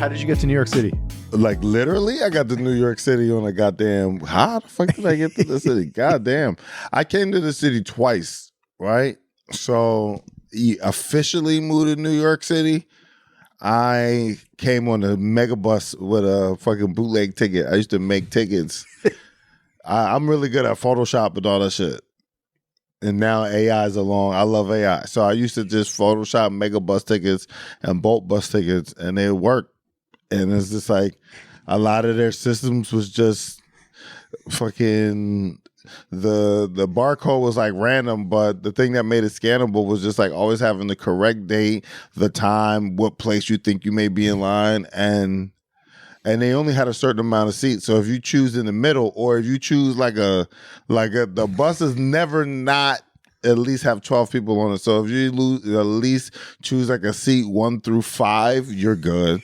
How did you get to New York City? Like literally, I got to New York City on a goddamn. How the fuck did I get to the city? Goddamn, I came to the city twice, right? So officially moved to New York City. I came on a MegaBus with a fucking bootleg ticket. I used to make tickets. I'm really good at Photoshop and all that shit. And now AI is along. I love AI. So I used to just Photoshop MegaBus tickets and Bolt bus tickets, and they work. And it's just like a lot of their systems was just fucking the barcode was like random, but the thing that made it scannable was just like always having the correct date, the time, what place you think you may be in line, and they only had a certain amount of seats. So if you choose in the middle, or if you choose the buses never not at least have 12 people on it. So if you at least choose like a seat 1 through 5, you're good.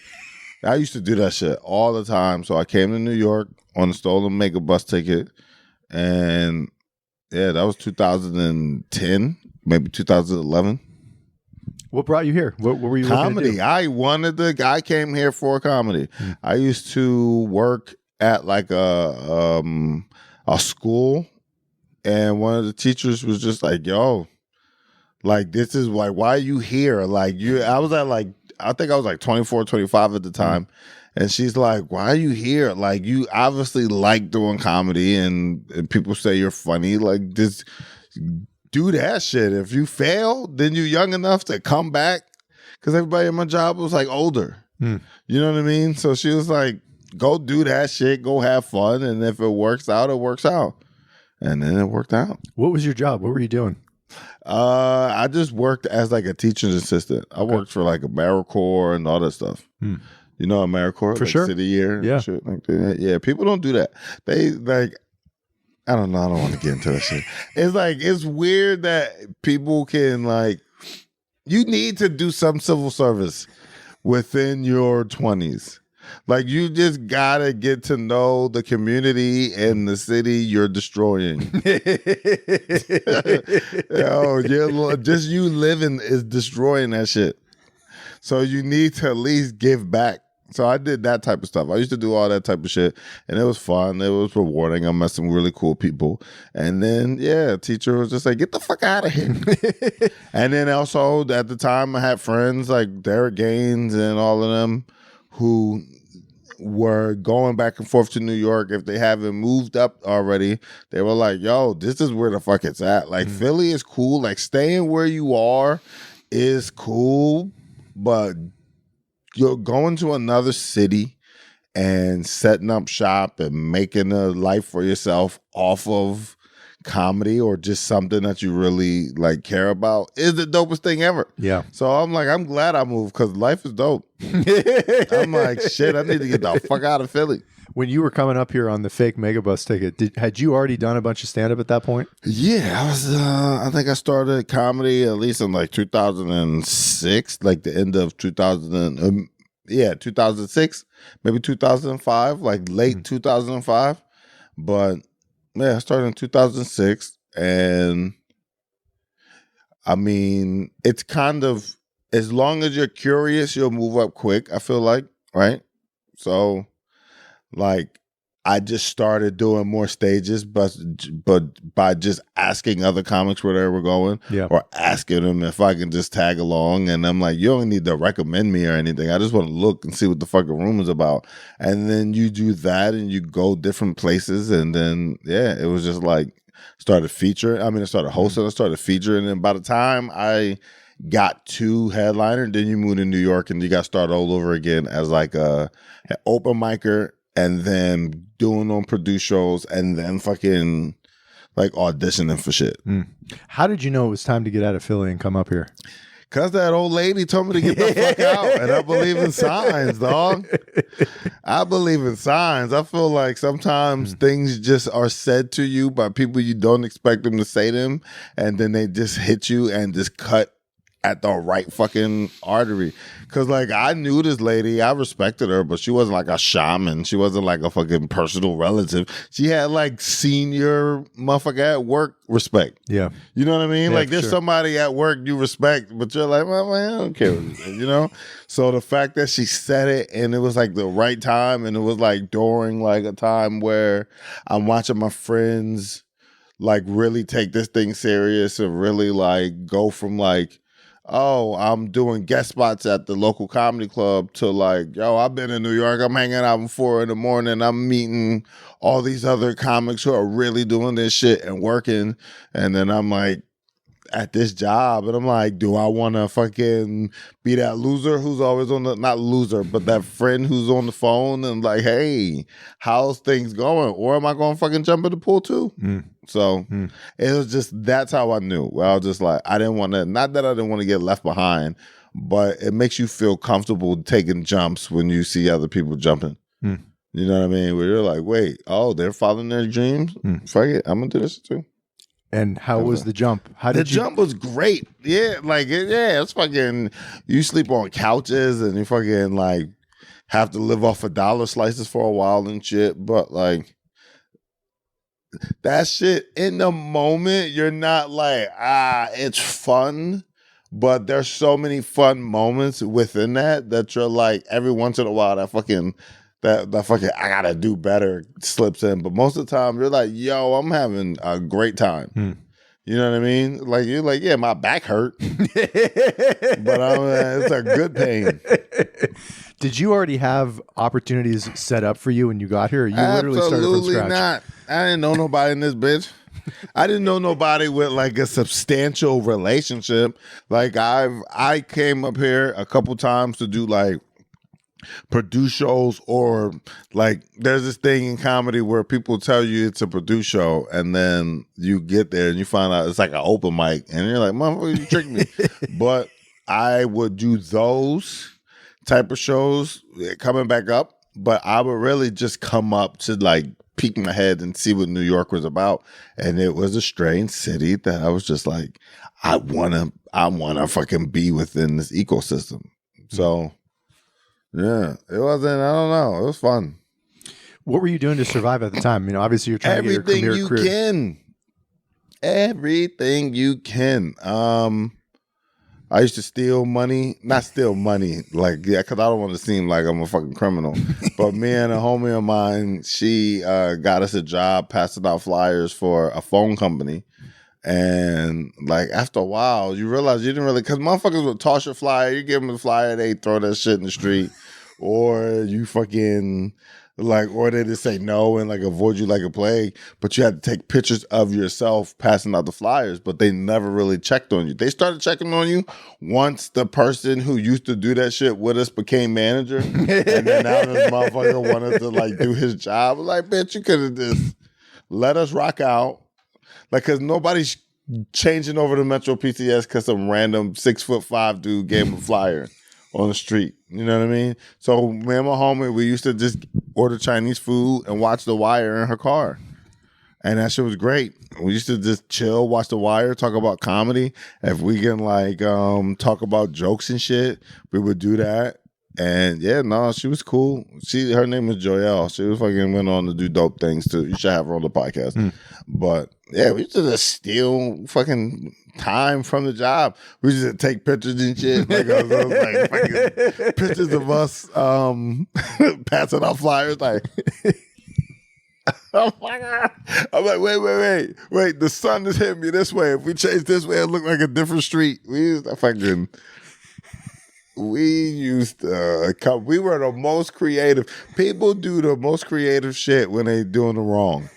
I used to do that shit all the time. So I came to New York on a stolen MegaBus ticket, and yeah, that was 2010, maybe 2011. What brought you here? What were you comedy? Looking to do? I came here for comedy. I used to work at like a school, and one of the teachers was just like, "Yo, like this is like why are you here?" Like I was at like I think I was like 24, 25 at the time. And she's like, "Why are you here? Like, you obviously like doing comedy, and people say you're funny. Like, just do that shit. If you fail, then you're young enough to come back." Because everybody in my job was like older. You know what I mean? So she was like, "Go do that shit. Go have fun. And if it works out, it works out." And then it worked out. What was your job? What were you doing? I just worked as like a teacher's assistant. I worked for like AmeriCorps and all that stuff. You know AmeriCorps? For like sure. City Year? Yeah. Shit like that. Yeah, people don't do that. They like, I don't know. I don't want to get into that shit. It's like, it's weird that people can like, you need to do some civil service within your 20s. Like, you just gotta get to know the community and the city you're destroying. Just you living is destroying that shit. So you need to at least give back. So I did that type of stuff. I used to do all that type of shit, and it was fun. It was rewarding. I met some really cool people. And then, yeah, teacher was just like, "Get the fuck out of here." And then also, at the time, I had friends like Derek Gaines and all of them who were going back and forth to New York. If they haven't moved up already, they were like, "Yo, this is where the fuck it's at. Like, Philly is cool. Like, staying where you are is cool, but you're going to another city and setting up shop and making a life for yourself off of comedy or just something that you really like care about is the dopest thing ever." Yeah. So I'm like, I'm glad I moved because life is dope. I'm like, shit, I need to get the fuck out of Philly. When you were coming up here on the fake MegaBus ticket, had you already done a bunch of stand-up at that point? Yeah, I was. I think I started comedy at least in like 2006, like the end of 2000. 2006, maybe 2005, like late 2005. But yeah, I started in 2006, and I mean, it's kind of, as long as you're curious, you'll move up quick, I feel like, right? So, like, I just started doing more stages, but by just asking other comics where they were going, or asking them if I can just tag along. And I'm like, you don't need to recommend me or anything. I just want to look and see what the fucking room is about. And then you do that and you go different places. And then, yeah, it was just like, started featuring. I mean, I started hosting, I started featuring. And by the time I got to headliner, then you moved to New York and you got started all over again as like an open micer, and then doing on produced shows, and then fucking like auditioning for shit. How did you know it was time to get out of Philly and come up here? Because that old lady told me to get the fuck out. And I believe in signs, dog. I believe in signs. I feel like sometimes things just are said to you by people you don't expect them to say them, and then they just hit you and just cut at the right fucking artery. Cause like I knew this lady, I respected her, but she wasn't like a shaman. She wasn't like a fucking personal relative. She had like senior motherfucker at work respect. Yeah. You know what I mean? Yeah, Like for there's sure. somebody at work you respect, but you're like, well, man, I don't care. You know? So the fact that she said it and it was like the right time, and it was like during like a time where I'm watching my friends like really take this thing serious and really like go from like, oh, I'm doing guest spots at the local comedy club to like, yo, I've been in New York. I'm hanging out at 4 a.m. I'm meeting all these other comics who are really doing this shit and working. And then I'm like at this job and I'm like, do I want to fucking be that loser who's always on the, not loser, but that friend who's on the phone and like, hey, how's things going? Or am I going to fucking jump in the pool too? So it was just, that's how I knew. Well, I was just like, I didn't want to, not that I didn't want to get left behind, but it makes you feel comfortable taking jumps when you see other people jumping. You know what I mean? Where you're like, wait, oh, they're following their dreams? Fuck it, I'm going to do this too. And how was the jump? How did the jump was great. Yeah, like, yeah, it's fucking, you sleep on couches and you fucking like have to live off of dollar slices for a while and shit. But like, that shit in the moment, you're not like, it's fun. But there's so many fun moments within that you're like, every once in a while, that fucking, I gotta do better slips in. But most of the time, you're like, yo, I'm having a great time. You know what I mean? Like, you're like, yeah, my back hurt. But it's a good pain. Did you already have opportunities set up for you when you got here? Or you literally started from Absolutely scratch? not. I didn't know nobody in this bitch. I didn't know nobody with like a substantial relationship. Like I came up here a couple times to do like produce shows, or like there's this thing in comedy where people tell you it's a produce show and then you get there and you find out it's like an open mic and you're like, motherfucker, you tricked me. But I would do those type of shows coming back up, but I would really just come up to like peek my head and see what New York was about. And it was a strange city that I was just like, I wanna fucking be within this ecosystem. So yeah, it wasn't, I don't know, it was fun. What were you doing to survive at the time? You know, obviously you're trying to get Everything your you career. can. Everything you can. I used to steal money, not steal money, like, yeah, because I don't want to seem like I'm a fucking criminal. But me and a homie of mine, she got us a job passing out flyers for a phone company. And like after a while, you realize you didn't really, because motherfuckers would toss your flyer, you give them the flyer, they throw that shit in the street, or you fucking like, or they just say no and like avoid you like a plague. But you had to take pictures of yourself passing out the flyers, but they never really checked on you. They started checking on you once the person who used to do that shit with us became manager, and then now this motherfucker wanted to like do his job. Like, bitch, you could have just let us rock out. Like, cause nobody's changing over to Metro PCS because some random 6'5" dude gave him a flyer on the street. You know what I mean? So me and my homie, we used to just order Chinese food and watch The Wire in her car. And that shit was great. We used to just chill, watch The Wire, talk about comedy. If we can like talk about jokes and shit, we would do that. And yeah, no, she was cool. Her name was Joelle. She was fucking went on to do dope things too. You should have her on the podcast. But yeah, we used to just steal fucking time from the job. We used to take pictures and shit. Like, I was like fucking pictures of us passing out flyers. Like, oh my God. I'm like, wait. The sun is hitting me this way. If we change this way, it look like a different street. We used to we were the most creative. People do the most creative shit when they doing the wrong.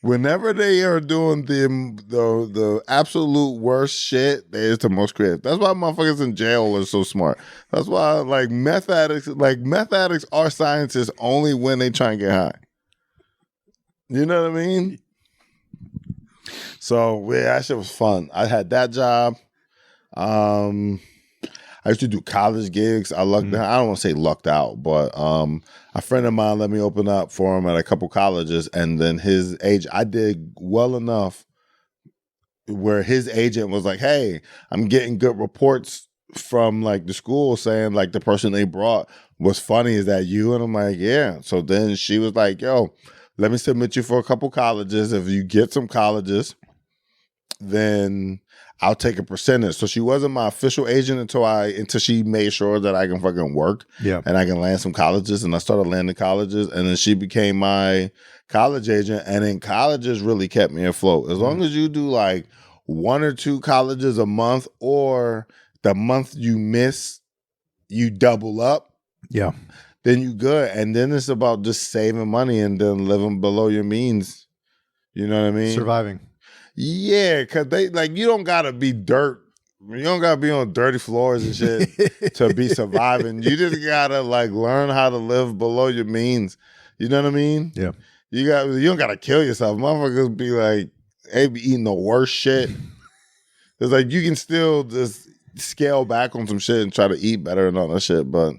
Whenever they are doing the absolute worst shit, they is the most creative. That's why motherfuckers in jail are so smart. That's why like meth addicts are scientists only when they try and get high. You know what I mean? So yeah, that shit was fun. I had that job. I used to do college gigs. I don't want to say lucked out, but a friend of mine let me open up for him at a couple colleges, and then his age, I did well enough where his agent was like, hey, I'm getting good reports from like the school saying like the person they brought was funny. Is that you? And I'm like, yeah. So then she was like, yo, let me submit you for a couple colleges. If you get some colleges, then I'll take a percentage. So she wasn't my official agent until she made sure that I can fucking work and I can land some colleges. And I started landing colleges, and then she became my college agent. And then colleges really kept me afloat. As long as you do like 1 or 2 colleges a month, or the month you miss, you double up. Yeah. Then you good. And then it's about just saving money and then living below your means. You know what I mean? Surviving. Yeah, because they like, you don't gotta be dirt. You don't gotta be on dirty floors and shit to be surviving. You just gotta like learn how to live below your means. You know what I mean? Yeah. You don't gotta kill yourself. Motherfuckers be like, they be eating the worst shit. It's like you can still just scale back on some shit and try to eat better and all that shit. But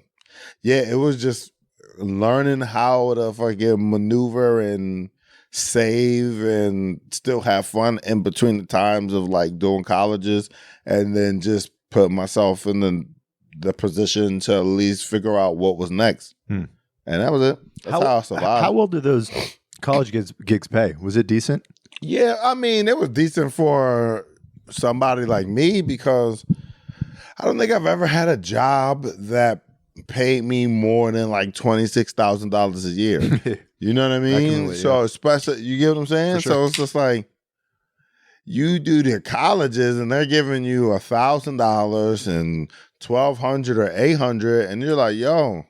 yeah, it was just learning how to fucking maneuver and save and still have fun in between the times of like doing colleges, and then just put myself in the position to at least figure out what was next. And that was it. That's how I survived. How well did those college gigs pay? Was it decent? Yeah, I mean, it was decent for somebody like me, because I don't think I've ever had a job that paid me more than like $26,000 a year. You know what I mean? So especially, you get what I'm saying? Sure. So it's just like, you do the colleges and they're giving you $1,000 and $1,200 or $800, and you're like, yo,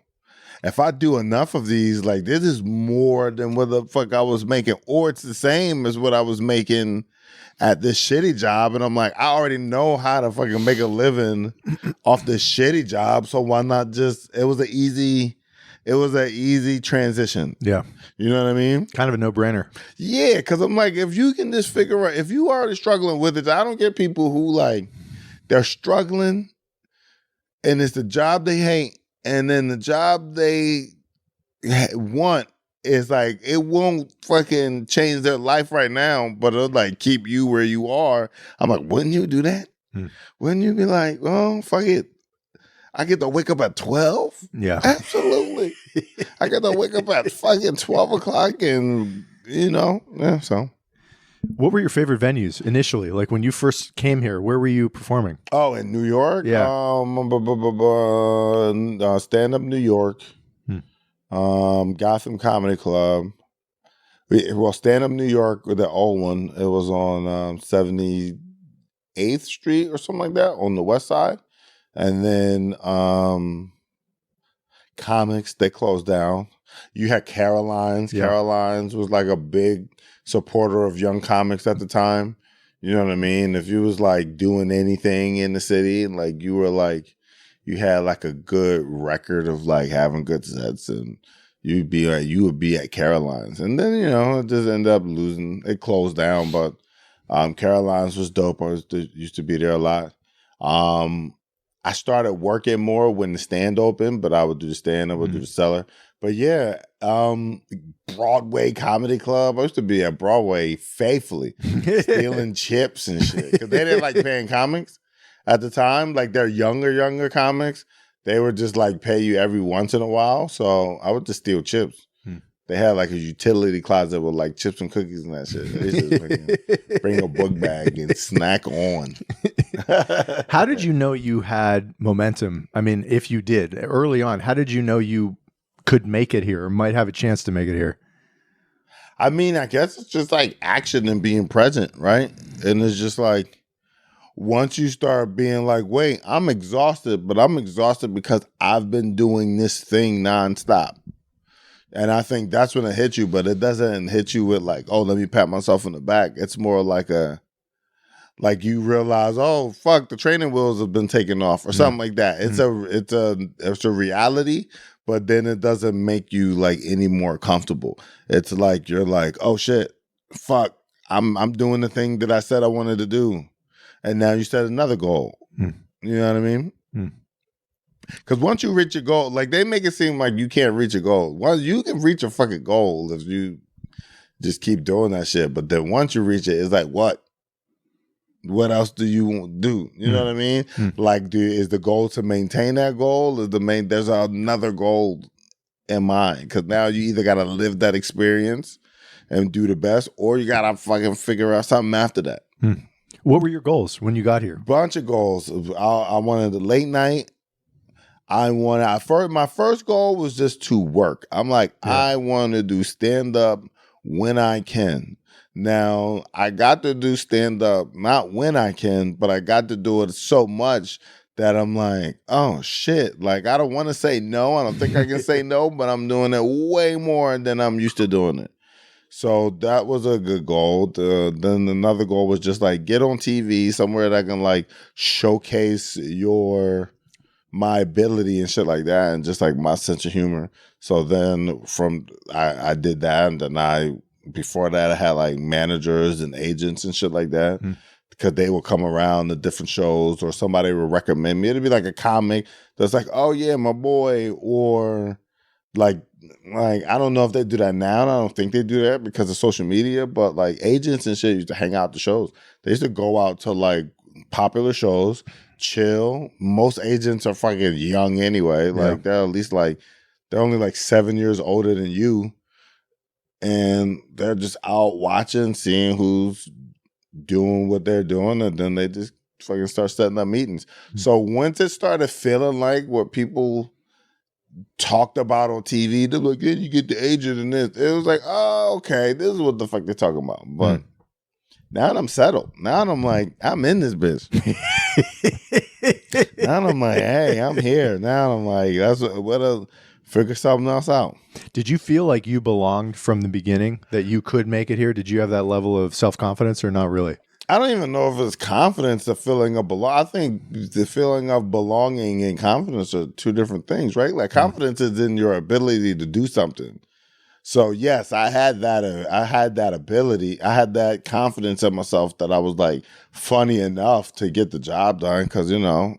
if I do enough of these, like, this is more than what the fuck I was making, or it's the same as what I was making at this shitty job. And I'm like, I already know how to fucking make a living off this shitty job, so why not just, it was an easy transition. Yeah. You know what I mean? Kind of a no-brainer. Yeah, because I'm like, if you can just figure out, if you are already struggling with it, I don't get people who like, they're struggling and it's the job they hate, and then the job they want is like, it won't fucking change their life right now, but it'll like keep you where you are. I'm like, wouldn't you do that? Wouldn't you be like, oh, fuck it, I get to wake up at 12? Yeah. Absolutely. I get to wake up at fucking 12 o'clock and, you know, yeah, so. What were your favorite venues initially? Like when you first came here, where were you performing? Oh, in New York? Yeah. Stand-up New York. Gotham Comedy Club. Stand-up New York, with the old one, it was on 78th Street or something like that on the west side. And then Comics, they closed down. You had Caroline's. Yeah. Caroline's was like a big supporter of young comics at the time. You know what I mean? If you was like doing anything in the city, and like you were like, you had like a good record of like having good sets, and you would be at Caroline's. And then, you know, it just ended up losing. It closed down, but Caroline's was dope. I used to be there a lot. I started working more when the stand opened, but I would do the stand, I would do the cellar. But yeah, Broadway Comedy Club. I used to be at Broadway faithfully, stealing chips and shit, because they didn't like paying comics at the time. Like they're younger comics. They would just like pay you every once in a while. So I would just steal chips. They had like a utility closet with like chips and cookies and that shit. They just fucking bring a book bag and snack on. How did you know you had momentum? I mean, if you did early on, how did you know you could make it here or might have a chance to make it here? I mean, I guess it's just like action and being present, right? And it's just like, once you start being like, wait, I'm exhausted, but I'm exhausted because I've been doing this thing nonstop. And I think that's when it hits you, but it doesn't hit you with like, oh, let me pat myself on the back. It's more like you realize, oh, fuck, the training wheels have been taken off or something like that. It's a reality, but then it doesn't make you like any more comfortable. It's like, you're like, oh shit, fuck, I'm doing the thing that I said I wanted to do. And now you set another goal. You know what I mean? Because once you reach your goal, like they make it seem like you can't reach a goal. Well, you can reach a fucking goal if you just keep doing that shit. But then once you reach it, it's like, what? what else do you do? You know what I mean? Like, is the goal to maintain that goal? Is there's another goal in mind? Because now you either got to live that experience and do the best, or you got to fucking figure out something after that. What were your goals when you got here? Bunch of goals. I wanted the late night. My first goal was just to work. I'm like, I want to do stand up when I can. Now, I got to do stand up not when I can, but I got to do it so much that I'm like, oh shit. Like, I don't want to say no. I don't think I can say no, but I'm doing it way more than I'm used to doing it. So that was a good goal. Then another goal was just like get on TV somewhere that I can like showcase my ability and shit like that, and just like my sense of humor. So then I did that, and then before that I had like managers and agents and shit like that, because they would come around to different shows, or somebody would recommend me. It'd be like a comic that's like, oh yeah, my boy, or like I don't know if they do that now. I don't think they do that because of social media, but like agents and shit used to hang out at the shows. They used to go out to like popular shows, chill. Most agents are fucking young anyway. Like they're at least like they're only like 7 years older than you, and they're just out watching, seeing who's doing what they're doing, and then they just fucking start setting up meetings. So once it started feeling like what people talked about on TV, they're like, yeah, you get the agent and this. It was like, oh, okay, this is what the fuck they're talking about. But now I'm settled. Now I'm like, I'm in this bitch. Now I'm like, hey, I'm here. Now I'm like, figure something else out. Did you feel like you belonged from the beginning, that you could make it here? Did you have that level of self-confidence, or not really? I don't even know if it's confidence, the feeling of belong. I think the feeling of belonging and confidence are two different things, right? Like confidence is in your ability to do something. So yes, I had that ability. I had that confidence in myself that I was like funny enough to get the job done. Cause you know,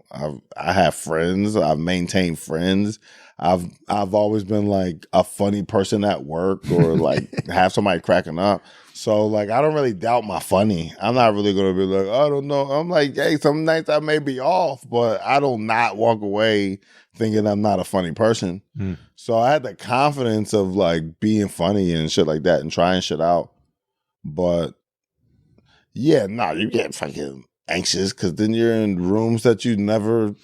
I have friends, I've maintained friends. I've always been like a funny person at work, or like have somebody cracking up. So like I don't really doubt my funny. I'm not really gonna be like, I don't know. I'm like, hey, some nights I may be off, but I don't not walk away thinking I'm not a funny person. So I had the confidence of like being funny and shit like that and trying shit out. But yeah, you get fucking anxious because then you're in rooms that you never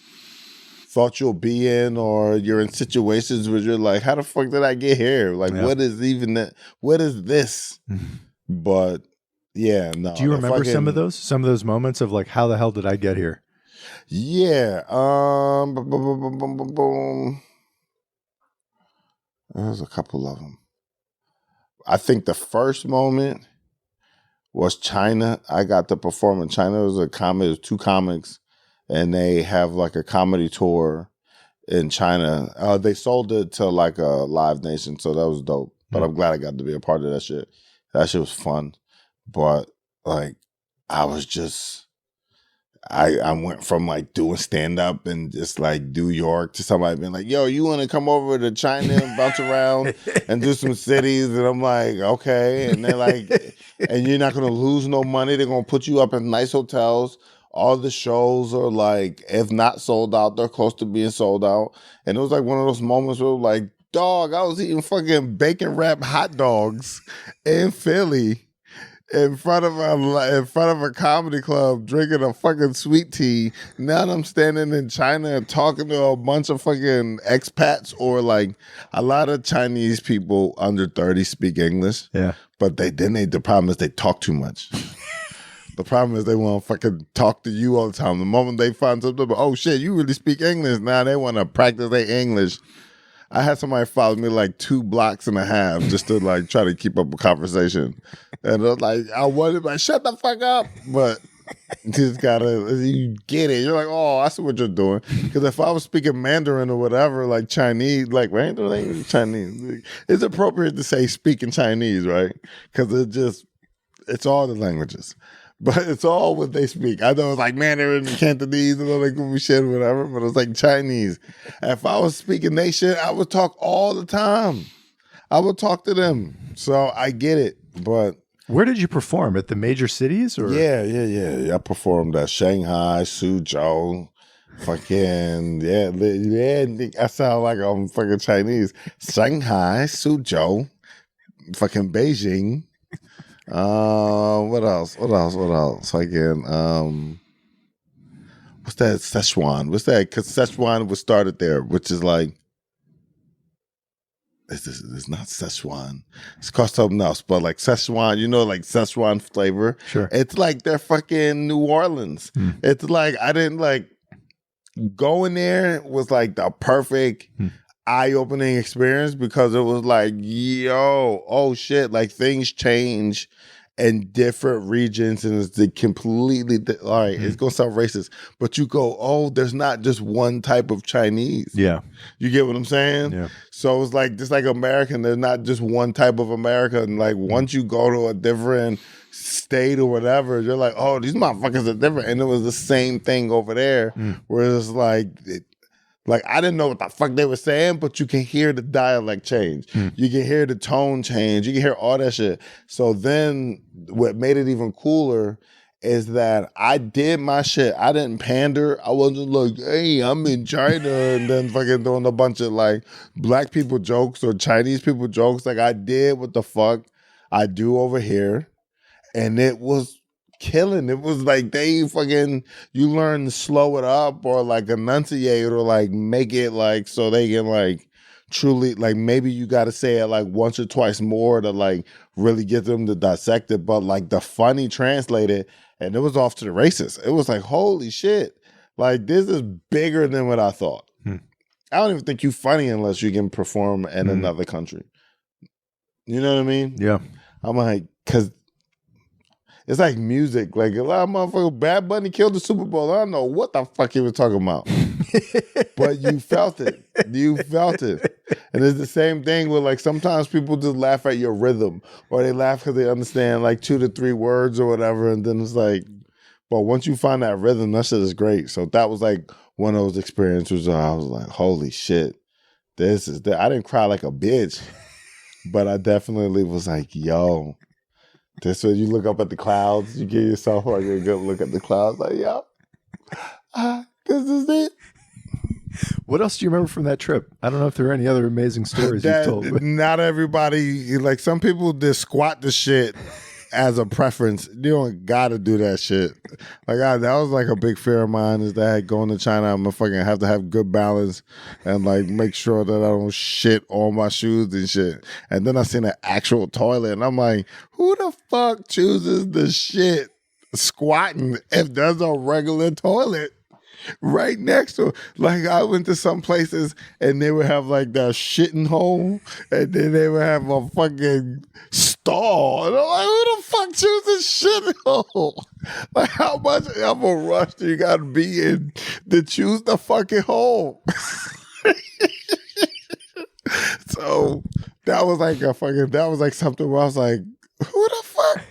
thought you'll be in, or you're in situations where you're like, how the fuck did I get here? Like, what is even that? What is this? But yeah, no. Do you remember some of those moments of like, how the hell did I get here? Yeah. There's a couple of them. I think the first moment was China. I got to perform in China. It was it was two comics, and they have like a comedy tour in China. They sold it to like a Live Nation, so that was dope. But I'm glad I got to be a part of that shit. That shit was fun. But like I was just I went from like doing stand up and just like New York to somebody being like, yo, you want to come over to China and bounce around and do some cities? And I'm like, okay. And they're like, and you're not going to lose no money. They're going to put you up in nice hotels. All the shows are like, if not sold out, they're close to being sold out. And it was like one of those moments where like, dog, I was eating fucking bacon wrapped hot dogs in Philly in front of a comedy club, drinking a fucking sweet tea. Now I'm standing in China and talking to a bunch of fucking expats, or like a lot of Chinese people under 30 speak English. Yeah, but the problem is they talk too much. The problem is they want to fucking talk to you all the time. The moment they find something, oh shit, you really speak English. Now they want to practice their English. I had somebody follow me like 2.5 blocks just to like try to keep up a conversation. And I wanted like, shut the fuck up. But you just you get it. You're like, oh, I see what you're doing. Because if I was speaking Mandarin or whatever, like Chinese, like Mandarin, Chinese, it's appropriate to say speaking Chinese, right? Because it's all the languages. But it's all what they speak. I know it's like Mandarin and Cantonese and all that goofy shit or whatever, but it's like Chinese. And if I was speaking they shit, I would talk all the time. I would talk to them. So I get it. But Where did you perform? At the major cities? Or Yeah. I performed at Shanghai, Suzhou, fucking yeah. I sound like I'm fucking Chinese. Shanghai, Suzhou, fucking Beijing. What else? Fucking what's that? Szechuan. What's that? Because Szechuan was started there, which is like. It's not Szechuan. It's called something else, but like Szechuan, like Szechuan flavor. Sure. It's like they're fucking New Orleans. It's like I didn't like going there was like the perfect eye-opening experience because it was like, yo, oh shit, like things change in different regions and it's completely all right, it's gonna sound racist, but you go, oh, there's not just one type of Chinese. Yeah. You get what I'm saying? Yeah. So it's like just like American, there's not just one type of American. Like once you go to a different state or whatever, you're like, oh, these motherfuckers are different. And it was the same thing over there, where it's like I didn't know what the fuck they were saying, but you can hear the dialect change. You can hear the tone change. You can hear all that shit. So then what made it even cooler is that I did my shit. I didn't pander. I wasn't like, hey, I'm in China and then fucking doing a bunch of like black people jokes or Chinese people jokes. Like I did what the fuck I do over here. And it was killing. It was like they fucking, you learn to slow it up or like enunciate or like make it like so they can like truly, like maybe you got to say it like once or twice more to like really get them to dissect it. But like the funny translated, and it was off to the races. It was like, holy shit, like this is bigger than what I thought. I don't even think you funny unless you can perform in another country. You know what I mean? Yeah. I'm like, because it's like music. Like a lot of motherfuckers, Bad Bunny killed the Super Bowl. I don't know what the fuck he was talking about. But you felt it. You felt it. And it's the same thing with like sometimes people just laugh at your rhythm or they laugh because they understand like 2 to 3 words or whatever. And then it's like, but once you find that rhythm, that shit is great. So that was like one of those experiences where I was like, holy shit, this is I didn't cry like a bitch, but I definitely was like, yo, this when you look up at the clouds, you give yourself like a good look at the clouds, like, yo, this is it. What else do you remember from that trip? I don't know if there are any other amazing stories you've told. Not everybody, like some people just squat the shit as a preference. You don't gotta do that shit. Like that was like a big fear of mine is that going to China, I'm gonna fucking have to have good balance and like make sure that I don't shit on my shoes and shit. And then I seen an actual toilet and I'm like, who the fuck chooses the shit squatting if there's a regular toilet right next to it? Like I went to some places and they would have like that shitting hole and then they would have a fucking stall. And I'm like, who the fuck chooses shitting hole? Like how much of a rush do you gotta be in to choose the fucking hole? So that was like something where I was like, who the fuck?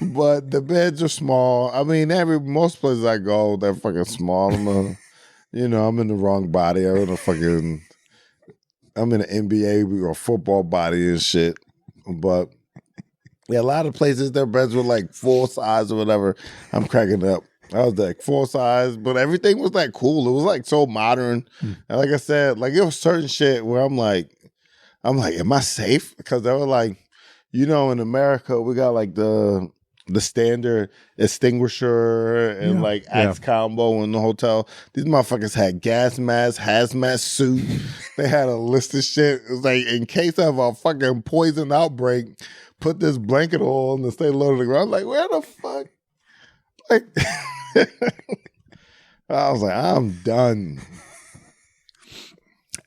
But the beds are small. I mean, most places I go, they're fucking small. I'm in the wrong body. I'm in an NBA or football body and shit. But yeah, a lot of places their beds were like full size or whatever. I'm cracking up. I was like full size, but everything was like cool. It was like so modern. And like I said, like it was certain shit where I'm like, am I safe? Because they were like, in America, we got like the standard extinguisher and like axe combo in the hotel. These motherfuckers had gas masks, hazmat suit. They had a list of shit. It was like, in case of a fucking poison outbreak, put this blanket on and stay low to the ground. I'm like, where the fuck? Like, I was like, I'm done.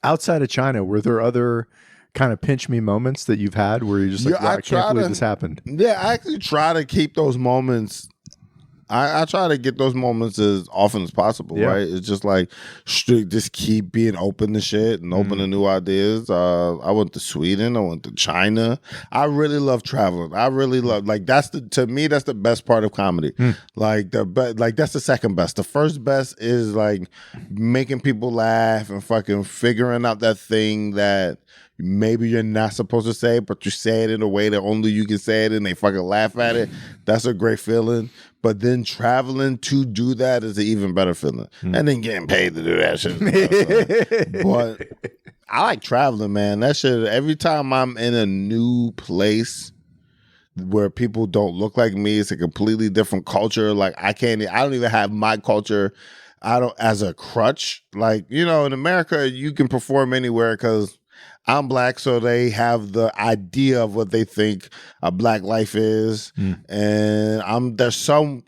Outside of China, were there other kind of pinch me moments that you've had where you're just like, I can't believe this happened? Yeah, I actually try to keep those moments. I try to get those moments as often as possible, right? It's just like, just keep being open to shit and open to new ideas. I went to Sweden. I went to China. I really love traveling. I really love, like, to me, that's the best part of comedy. Like, that's the second best. The first best is like making people laugh and fucking figuring out that thing that maybe you're not supposed to say it, but you say it in a way that only you can say it and they fucking laugh at it. That's a great feeling. But then traveling to do that is an even better feeling. And then getting paid to do that shit. But I like traveling, man. That shit, every time I'm in a new place where people don't look like me, it's a completely different culture. Like I don't even have my culture as a crutch. Like, you know, in America, you can perform anywhere because I'm black, so they have the idea of what they think a black life is, and there's some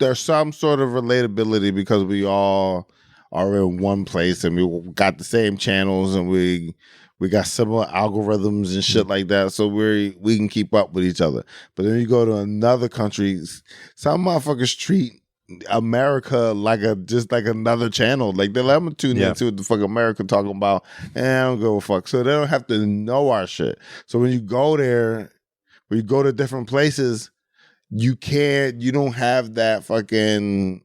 sort of relatability because we all are in one place and we got the same channels and we got similar algorithms and shit like that, so we can keep up with each other. But then you go to another country, some motherfuckers treat America just like another channel. Like they let them tune into what the fuck America talking about, and I don't give a fuck. So they don't have to know our shit. So when you go there, when you go to different places, you don't have that fucking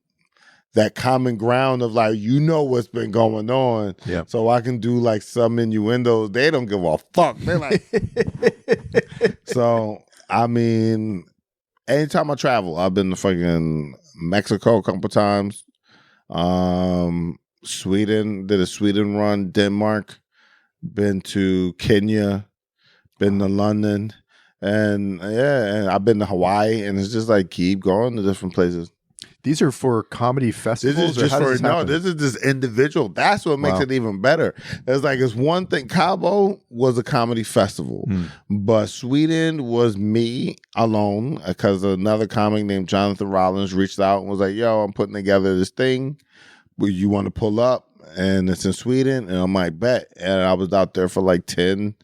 that common ground of like, you know what's been going on. Yeah. So I can do like some innuendos. They don't give a fuck. They're like so I mean, anytime I travel, I've been to fucking Mexico a couple times. Sweden, did a Sweden run, Denmark, been to Kenya, been to London, and I've been to Hawaii, and it's just like keep going to different places. These are for comedy festivals? This is just this is just individual. That's what makes it even better. It's one thing. Cabo was a comedy festival, but Sweden was me alone because another comic named Jonathan Rollins reached out and was like, yo, I'm putting together this thing. Will you want to pull up? And it's in Sweden, and I'm like, bet. And I was out there for like 10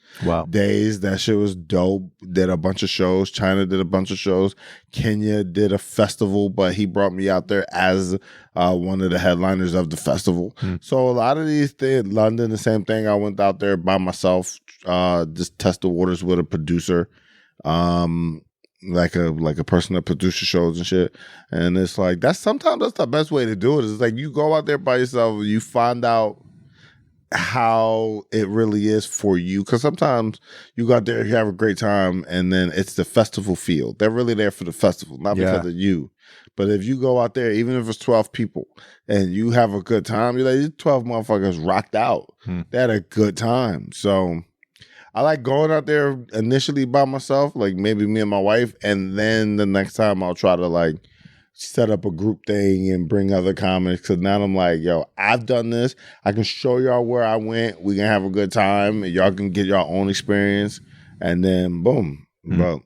days. That shit was dope. Did a bunch of shows. China did a bunch of shows. Kenya did a festival, but he brought me out there as one of the headliners of the festival. So a lot of these things, London, the same thing. I went out there by myself, just test the waters with a producer. Like a person that produces shows and shit. And it's like sometimes that's the best way to do it. It's like you go out there by yourself, you find out how it really is for you. Because sometimes you go out there, you have a great time, and then it's the festival feel. They're really there for the festival, not because of you. But if you go out there, even if it's 12 people, and you have a good time, you're like, these 12 motherfuckers rocked out. They had a good time. So I like going out there initially by myself, like maybe me and my wife, and then the next time I'll try to like set up a group thing and bring other comics. Because now I'm like, yo, I've done this. I can show y'all where I went. We can have a good time. And y'all can get your own experience. And then boom, bro.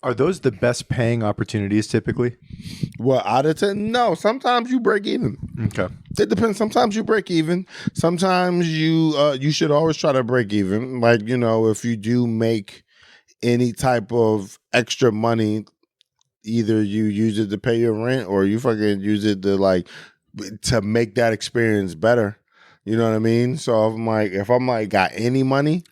Are those the best paying opportunities typically? Well, out of 10, no. Sometimes you break even. Okay. It depends. Sometimes you break even. Sometimes you should always try to break even. Like, you know, if you do make any type of extra money, either you use it to pay your rent or you fucking use it to make that experience better. You know what I mean? So if I'm like got any money,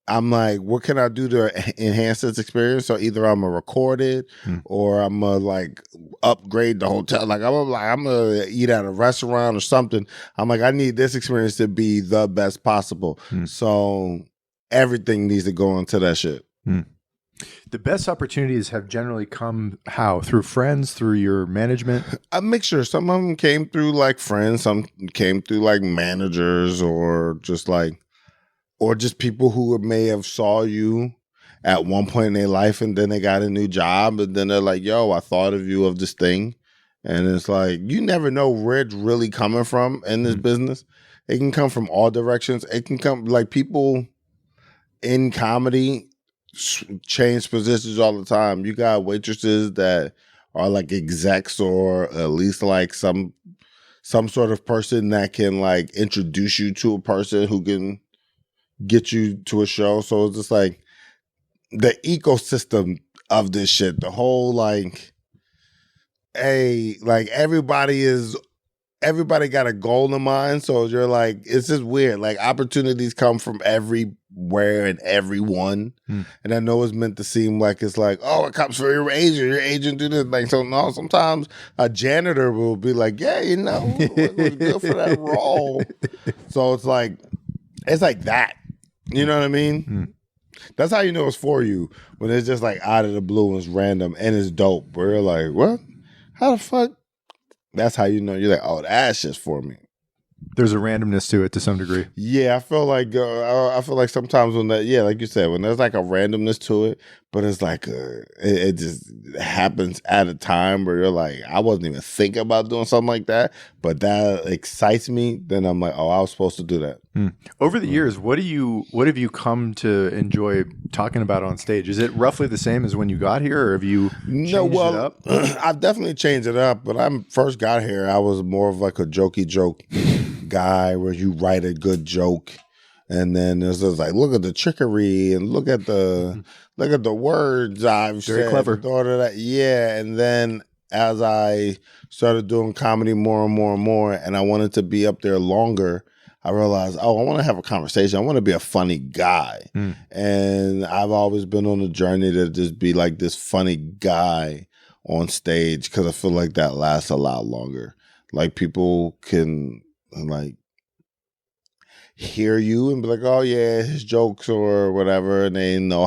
I'm like, what can I do to enhance this experience? So either I'm gonna record it or I'm gonna like upgrade the hotel. Like I'm gonna eat at a restaurant or something. I'm like, I need this experience to be the best possible. So everything needs to go into that shit. The best opportunities have generally come how? Through friends, through your management? A mixture. Some of them came through like friends, some came through like managers or just people who may have saw you at one point in their life and then they got a new job and then they're like, yo, I thought of you of this thing. And it's like, you never know where it's really coming from in this business. It can come from all directions. It can come like people in comedy change positions all the time. You got waitresses that are like execs or at least like some sort of person that can like introduce you to a person who can get you to a show. So it's just like the ecosystem of this shit, the whole like, hey, like everybody got a goal in mind. So you're like, it's just weird. Like opportunities come from everywhere and everyone. And I know it's meant to seem like it's like, oh, it comes from your agent do this. Like, so no, sometimes a janitor will be like, yeah, you know, it was good for that role. So it's like that. You know what I mean? That's how you know it's for you, when it's just like out of the blue and it's random and it's dope. Where you're like, what? How the fuck? That's how you know. You're like, oh, that's just for me. There's a randomness to it to some degree. Yeah, I feel like sometimes when that, yeah, like you said, when there's like a randomness to it, but it's like it just happens at a time where you're like, I wasn't even thinking about doing something like that, but that excites me. Then I'm like, oh, I was supposed to do that. Over the years, what have you come to enjoy talking about on stage? Is it roughly the same as when you got here, or have you changed it up? I've definitely changed it up. But I first got here, I was more of like a jokey joke guy, where you write a good joke, and then there's just like, look at the trickery and look at the words I've said. Very clever. That. Yeah, and then as I started doing comedy more and more and more, and I wanted to be up there longer, I realized, I want to have a conversation. I want to be a funny guy. And I've always been on a journey to just be like this funny guy on stage, because I feel like that lasts a lot longer. Like, people can like hear you and be like, oh yeah, his jokes or whatever, and they know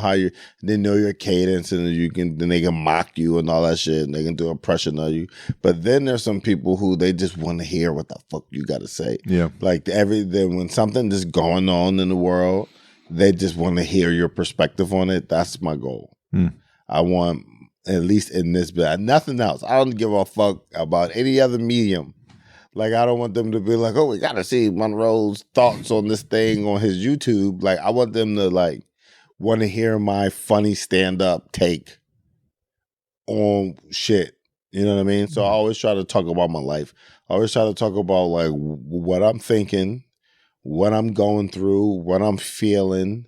your cadence, and then they can mock you and all that shit, and they can do impression of you. But then there's some people who they just want to hear what the fuck you got to say. Yeah, like when something is going on in the world, they just want to hear your perspective on it. That's my goal. I want, at least in this bit, nothing else. I don't give a fuck about any other medium. Like, I don't want them to be like, oh, we got to see Monroe's thoughts on this thing on his YouTube. Like, I want them to, like, want to hear my funny stand-up take on shit. You know what I mean? So I always try to talk about my life. I always try to talk about, like, what I'm thinking, what I'm going through, what I'm feeling,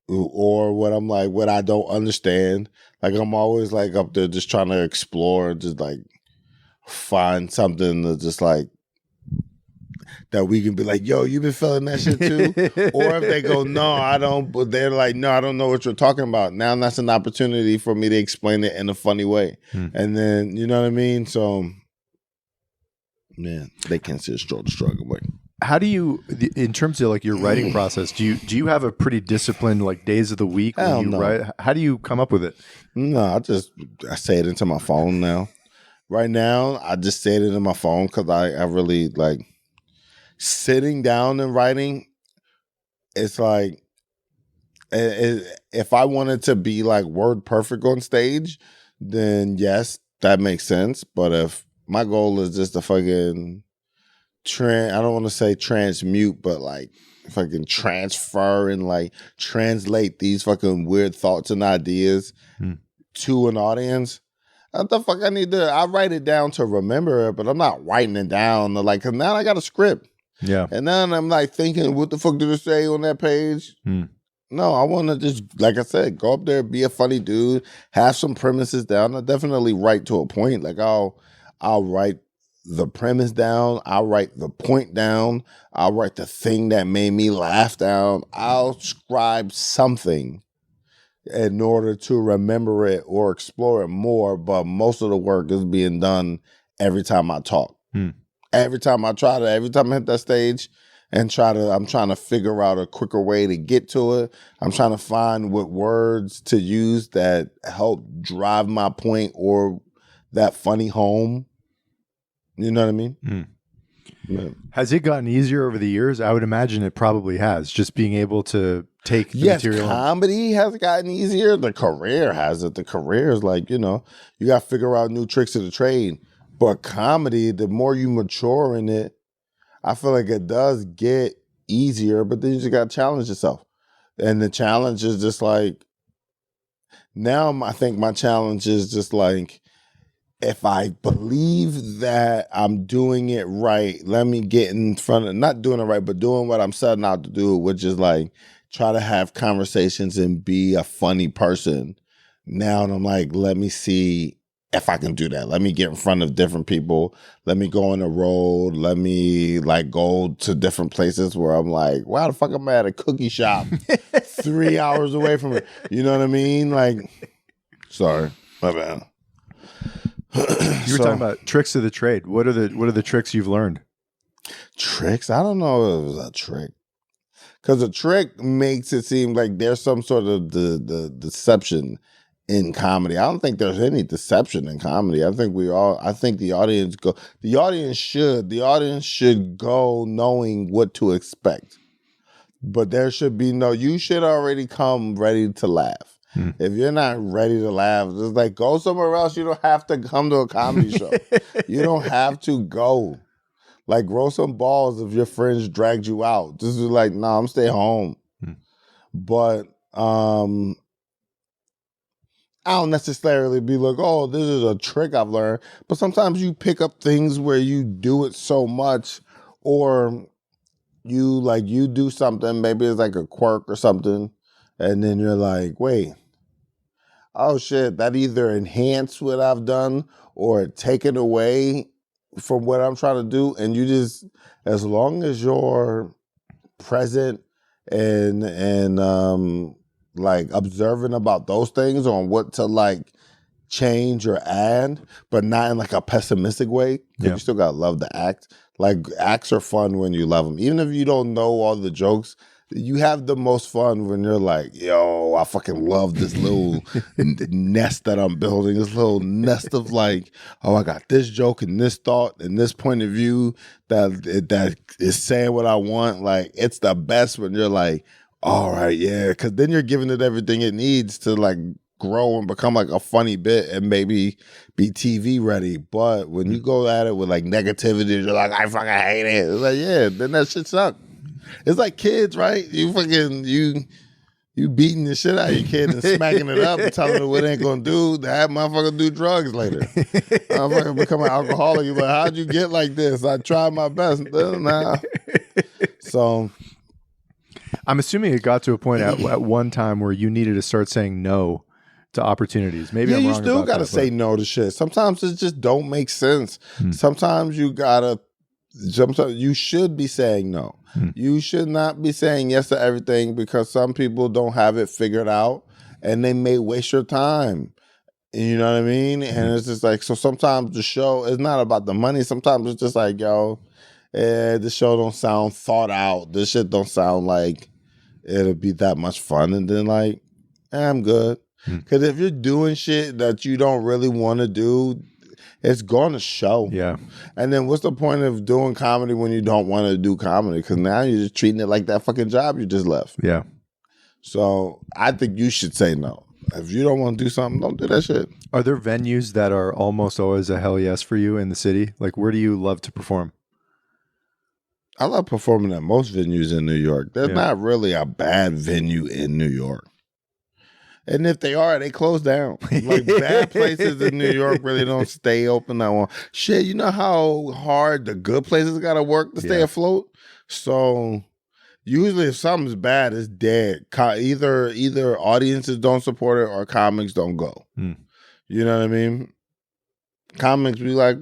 or what I'm like, what I don't understand. Like, I'm always, like, up there just trying to explore, just, like, find something to just like that we can be like, yo, you been feeling that shit too? Or if they go, no, I don't, but they're like, no, I don't know what you're talking about. Now that's an opportunity for me to explain it in a funny way. And then, you know what I mean? So, man, they can't see a struggle. But how do you, in terms of like your writing process, do you have a pretty disciplined like days of the week when you write? How do you come up with it? No, I say it into my phone now. Right now, I just say it in my phone, because I really like sitting down and writing. It's like, if I wanted to be like word perfect on stage, then yes, that makes sense. But if my goal is just to fucking I don't want to say transmute, but like fucking transfer and like translate these fucking weird thoughts and ideas to an audience. What the fuck I write it down to remember it, but I'm not writing it down to like, cause now I got a script. Yeah. And then I'm like thinking, what the fuck did it say on that page? No, I want to just, like I said, go up there, be a funny dude, have some premises down. I definitely write to a point. Like I'll write the premise down. I'll write the point down. I'll write the thing that made me laugh down. I'll scribe something in order to remember it or explore it more, but most of the work is being done every time I talk. Every time I hit that stage and I'm trying to figure out a quicker way to get to it. I'm trying to find what words to use that help drive my point or that funny home. You know what I mean? Yeah. Has it gotten easier over the years? I would imagine it probably has. Just being able to take the material. Comedy has gotten easier. The career has it. The career is like, you got to figure out new tricks of the trade. But comedy, the more you mature in it, I feel like it does get easier, but then you just got to challenge yourself. And the challenge is just like, now I think my challenge is just like, if I believe that I'm doing it right, let me get in front of, not doing it right, but doing what I'm setting out to do, which is like try to have conversations and be a funny person. Now I'm like, let me see if I can do that. Let me get in front of different people. Let me go on the road. Let me like go to different places where I'm like, why the fuck am I at a cookie shop 3 hours away from it? You know what I mean? Like, sorry, my bad. You were talking about tricks of the trade. What are the tricks you've learned? Tricks? I don't know if it was a trick. Because a trick makes it seem like there's some sort of the deception in comedy. I don't think there's any deception in comedy. I think the audience should go knowing what to expect. But there should be you should already come ready to laugh. If you're not ready to laugh, just like go somewhere else. You don't have to come to a comedy show. You don't have to go. Like grow some balls if your friends dragged you out. Just be like, nah, I'm staying home. But I don't necessarily be like, oh, this is a trick I've learned. But sometimes you pick up things where you do it so much, or you do something, maybe it's like a quirk or something, and then you're like, wait, oh shit, that either enhanced what I've done or taken away from what I'm trying to do. And you just, as long as you're present and like observant about those things on what to like change or add, but not in like a pessimistic way, because you still gotta love the act. Like acts are fun when you love them, even if you don't know all the jokes. You have the most fun when you're like, yo, I fucking love this little nest that I'm building, this little nest of like, oh, I got this joke and this thought and this point of view that is saying what I want. Like, it's the best when you're like, all right, yeah, because then you're giving it everything it needs to like grow and become like a funny bit and maybe be TV ready. But when you go at it with like negativity, you're like, I fucking hate it. It's like, yeah, then that shit sucks. It's like kids, right? You fucking you beating the shit out of your kid and smacking it up and telling it what it ain't gonna do. That motherfucker do drugs later. Motherfucker become an alcoholic. You're like, how'd you get like this? I tried my best. Nah. So I'm assuming it got to a point at one time where you needed to start saying no to opportunities. Maybe I'm wrong. You still gotta say no to shit. Sometimes it just don't make sense. Sometimes you should be saying no. You should not be saying yes to everything, because some people don't have it figured out and they may waste your time. You know what I mean? And it's just like, so sometimes the show is not about the money. Sometimes it's just like, yo, this show don't sound thought out. This shit don't sound like it'll be that much fun. And then like, I'm good. Because if you're doing shit that you don't really want to do, it's going to show. Yeah. And then what's the point of doing comedy when you don't want to do comedy? Because now you're just treating it like that fucking job you just left. Yeah. So I think you should say no. If you don't want to do something, don't do that shit. Are there venues that are almost always a hell yes for you in the city? Like, where do you love to perform? I love performing at most venues in New York. There's not really a bad venue in New York. And if they are, they close down. Like bad places in New York really don't stay open that long. Shit, you know how hard the good places got to work to stay afloat? So usually if something's bad, it's dead. Either audiences don't support it or comics don't go. You know what I mean? Comics be like,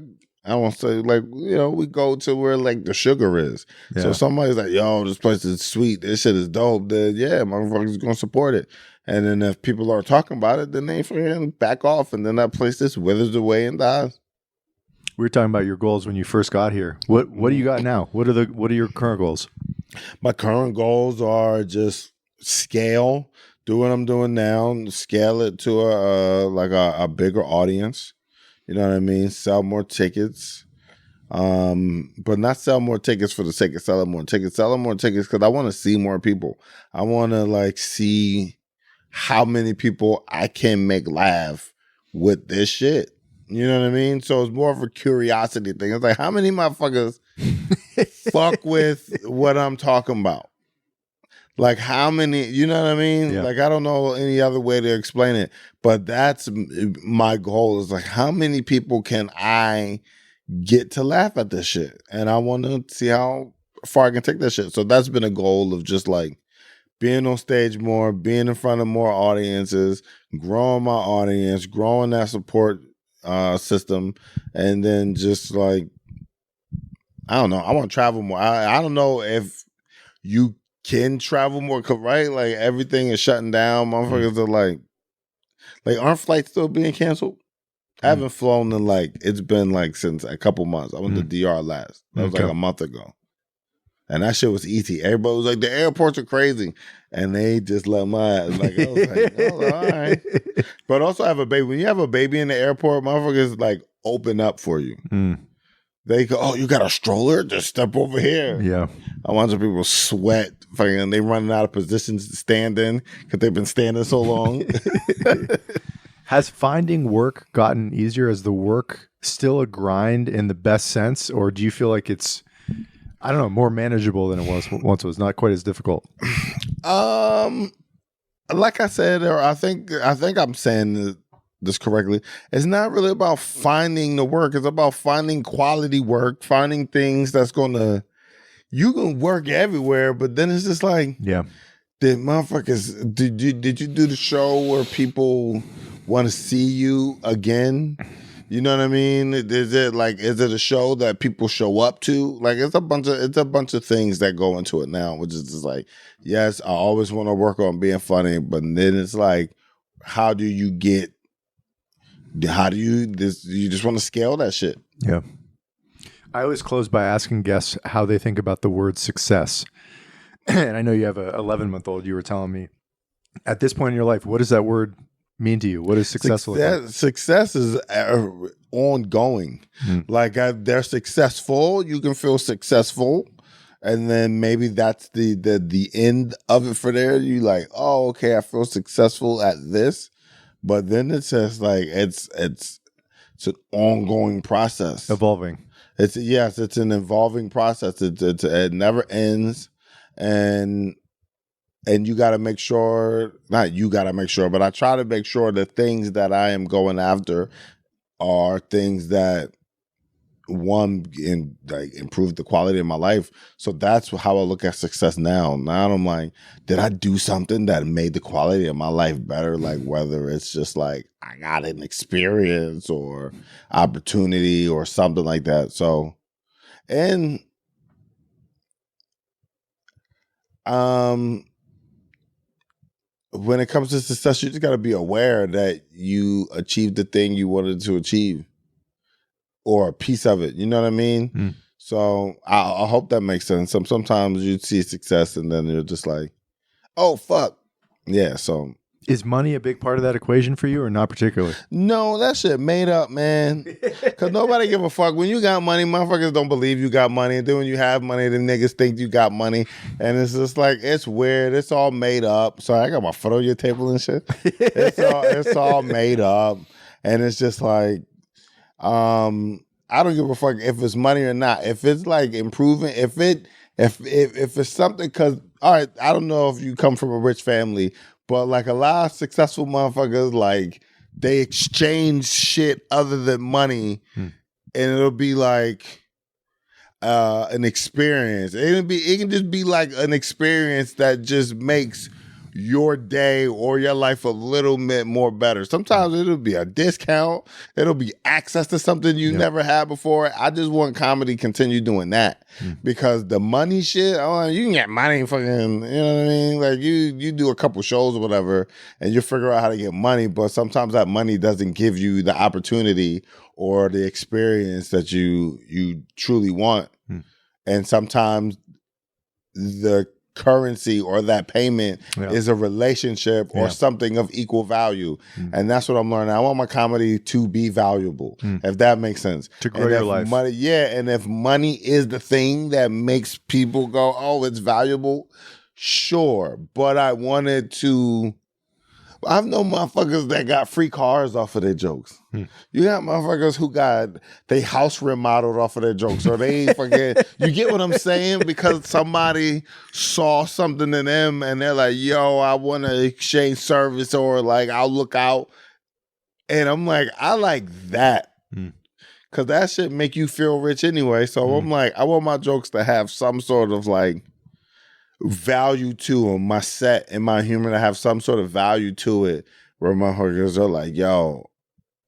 I won't say like, you know, we go to where like the sugar is. Yeah. So somebody's like, yo, this place is sweet. This shit is dope. Then yeah, motherfuckers going to support it. And then if people are talking about it, then they fucking back off. And then that place just withers away and dies. We were talking about your goals when you first got here. What do you got now? What are your current goals? My current goals are just scale, do what I'm doing now, scale it to a bigger audience. You know what I mean? Sell more tickets. But not sell more tickets for the sake of selling more tickets. Selling more tickets because I want to see more people. I want to like see how many people I can make laugh with this shit. You know what I mean? So it's more of a curiosity thing. It's like, how many motherfuckers fuck with what I'm talking about? Like how many, you know what I mean? Yeah. Like I don't know any other way to explain it, but that's my goal is like, how many people can I get to laugh at this shit? And I want to see how far I can take that shit. So that's been a goal of just like being on stage more, being in front of more audiences, growing my audience, growing that support system, and then just like, I don't know, I want to travel more. I don't know if you can travel more, right? Like everything is shutting down. Motherfuckers are like aren't flights still being canceled? I haven't flown in it's been like since a couple months. I went to DR last. That was like a month ago. And that shit was easy. Everybody was like, the airports are crazy. And they just let my ass. Like, I was like, oh, all right. But also, I have a baby. When you have a baby in the airport, motherfuckers like open up for you. They go, oh, you got a stroller? Just step over here. Yeah. A bunch of people sweat. Fucking, they running out of positions to stand in because they've been standing so long. Has finding work gotten easier? Is the work still a grind in the best sense? Or do you feel like it's, I don't know, more manageable than it was once? It was not quite as difficult. Like I said, or I think I'm saying this correctly. It's not really about finding the work. It's about finding quality work, finding things that's gonna. You can work everywhere, but then it's just like, yeah, did motherfuckers? Did you do the show where people want to see you again? You know what I mean? Is it a show that people show up to? Like it's a bunch of things that go into it now, which is just like, yes, I always want to work on being funny, but then it's like, you just want to scale that shit? Yeah. I always close by asking guests how they think about the word success. And I know you have a 11-month-old. You were telling me at this point in your life, what does that word mean to you? What is success look like? Success is ongoing. Like they're successful. You can feel successful. And then maybe that's the end of it for there. You like, oh, okay, I feel successful at this. But then it's just like, it's an ongoing process. Evolving. It's an evolving process. It never ends. And you got to make sure, not you got to make sure, but I try to make sure the things that I am going after are things that improve the quality of my life. So that's how I look at success now. Now I'm like, did I do something that made the quality of my life better? Like whether it's just like I got an experience or opportunity or something like that. So, and when it comes to success, you just got to be aware that you achieved the thing you wanted to achieve or a piece of it. You know what I mean? So I hope that makes sense. Sometimes you see success and then you're just like, oh, fuck. Yeah, so. Is money a big part of that equation for you or not particularly? No, that shit made up, man. Because nobody give a fuck. When you got money, motherfuckers don't believe you got money. And then when you have money, the niggas think you got money. And it's just like, it's weird. It's all made up. Sorry, I got my foot on your table and shit. It's all made up. And it's just like, I don't give a fuck if it's money or not. If it's like improving, if it's something, because, all right, I don't know if you come from a rich family, but like a lot of successful motherfuckers, like they exchange shit other than money, and it'll be like an experience. It can just be like an experience that just makes your day or your life a little bit more better. Sometimes it'll be a discount. It'll be access to something you never had before. I just want comedy to continue doing that because the money shit, you can get money fucking, you know what I mean? Like you do a couple shows or whatever and you figure out how to get money, but sometimes that money doesn't give you the opportunity or the experience that you truly want. And sometimes the currency or that payment is a relationship or something of equal value. And that's what I'm learning. I want my comedy to be valuable, if that makes sense. To grow your life. And if money is the thing that makes people go, oh, it's valuable, sure. But I wanted to... I've known motherfuckers that got free cars off of their jokes. You got motherfuckers who got they house remodeled off of their jokes. Or they forget. You get what I'm saying? Because somebody saw something in them and they're like, yo, I want to exchange service or like, I'll look out. And I'm like, I like that. Because that shit make you feel rich anyway. So I'm like, I want my jokes to have some sort of like value to them, my set and my humor to have some sort of value to it, where my motherfuckers are like, yo,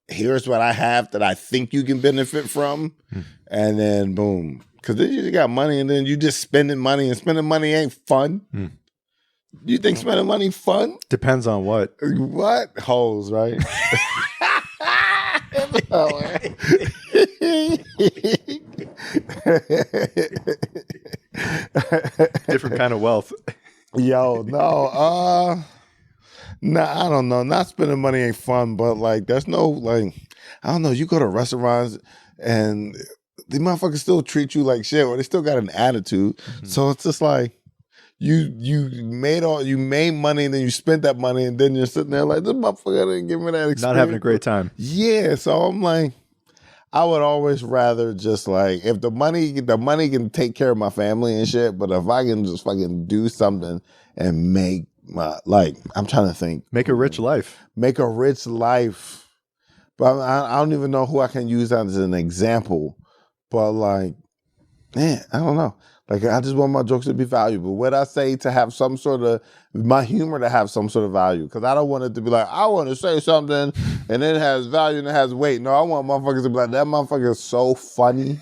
here's what I have that I think you can benefit from. And then boom. Because then you just got money and then you just spending money, and spending money ain't fun. You think spending money fun? Depends on what. What? Hoes, right? different kind of wealth. Yo, no, nah, I don't know. Not spending money ain't fun, but like, there's no like, I don't know. You go to restaurants and the motherfuckers still treat you like shit, or they still got an attitude. Mm-hmm. So it's just like you made money and then you spent that money and then you're sitting there like, this motherfucker didn't give me that experience. Not having a great time. Yeah, so I'm like, I would always rather just like, if the money can take care of my family and shit, but if I can just fucking do something and make my, like, I'm trying to think. Make a rich life. Make a rich life. But I don't even know who I can use as an example. But like, man, I don't know. Like, I just want my jokes to be valuable. What I say to have some sort of, my humor to have some sort of value. Because I don't want it to be like, I want to say something and it has value and it has weight. No, I want motherfuckers to be like, that motherfucker is so funny.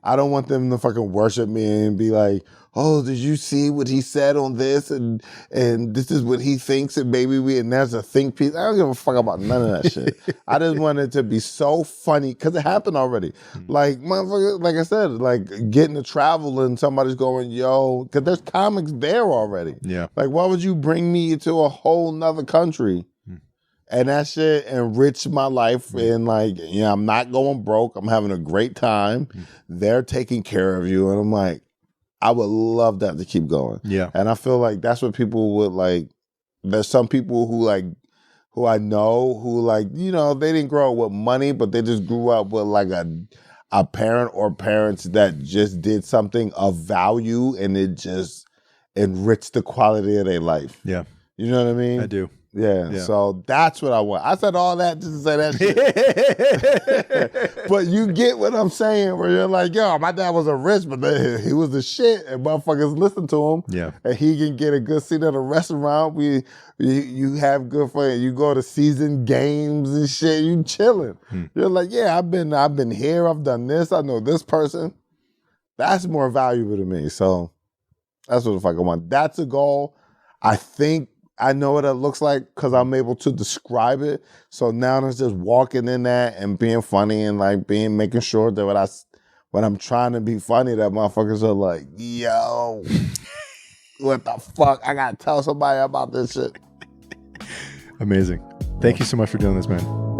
I don't want them to fucking worship me and be like, oh, did you see what he said on this? And this is what he thinks, and maybe and there's a think piece. I don't give a fuck about none of that shit. I just want it to be so funny, because it happened already. Like, motherfucker, like I said, like getting to travel and somebody's going, yo, because there's comics there already. Yeah. Like, why would you bring me to a whole nother country? And that shit enriched my life. And like, you know, I'm not going broke. I'm having a great time. They're taking care of you. And I'm like, I would love that to keep going. Yeah. And I feel like that's what people would like. There's some people who I know who like, you know, they didn't grow up with money, but they just grew up with like a parent or parents that just did something of value and it just enriched the quality of their life. Yeah. You know what I mean? I do. Yeah, so that's what I want. I said all that just to say that shit. But you get what I'm saying, where you're like, yo, my dad was a rich, but he was the shit, and motherfuckers listen to him. Yeah. And he can get a good seat at a restaurant. You have good fun. You go to season games and shit. You chilling. You're like, yeah, I've been here. I've done this. I know this person. That's more valuable to me. So that's what the fuck I want. That's a goal. I think I know what it looks like because I'm able to describe it. So now it's just walking in that and being funny and like making sure that when I'm trying to be funny, that motherfuckers are like, yo, what the fuck? I gotta tell somebody about this shit. Amazing. Thank you so much for doing this, man.